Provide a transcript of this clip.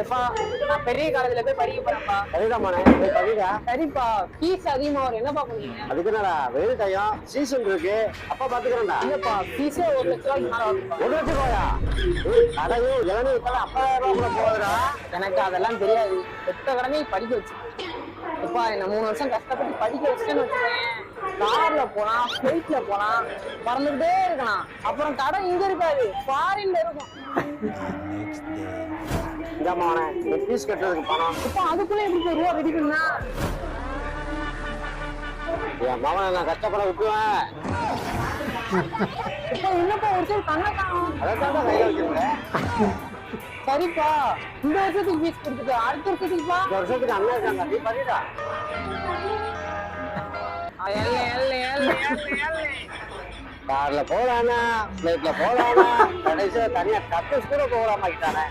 எப்பா நான் பெரிய காலேஜ்ல போய் படிக்க போறேன்ப்பா. சரிதாம்மாண்ணே போய் படிடா. சரிப்பா, ஃபீஸ் அதிகமா வரும், என்னப்பா பண்ணுவீங்க? அதுக்கு என்னடா வெயில் டைம் சீசன் இருக்கு, அப்பா பாத்துக்கிறேன்டா. இல்லப்பா, ஃபீஸே 1,00,000 மேல வரும்ப்பா. 1,00,000 கடையும் இளநீ வித்தாலும் 50,000 கூட போகுதுடா. எனக்கு அதெல்லாம் தெரியாது. பெத்த கடமை படிக்க வச்சு. எப்பா என்ன 3 வருஷம் கஷ்டப்பட்டு படிக்க வச்சுட்டேன்னு வச்சுக்கேன். கார்ல போனா, ஃபிளைட்ல போனா, பறந்துகிட்டே இருக்கலாம். அப்புறம் கடன் இங்க இருக்காது, ஃபாரின்ல இருக்கும். இதாம்மாண்ணே இந்த ஃபீஸ் கட்டுறதுக்கு பணம். இப்போ அதுக்குள்ள எப்படி ரூபா ரெடி பண்ணா? என் மகனை நான் கஷ்டப்பட விட்டுவேன். இப்போ என்னப்பா ஒரு சைடு கண்ணை காணும். அதைத்தான் கையில வச்சிருக்கேன். சரிப்பா, இந்த வருஷத்துக்கு ஃபீஸ் கொடுத்துட்டு அடுத்த வருஷத்துக்குப்பா இந்த வருஷத்துக்கு அண்ணன் இருக்காங்க, நீ படிடா. கார்ல போறானா, பிளைட்ல போறானா, கடைசியா தனியா கக்கூஸ் கூட போகலாமாக்கிட்டானே.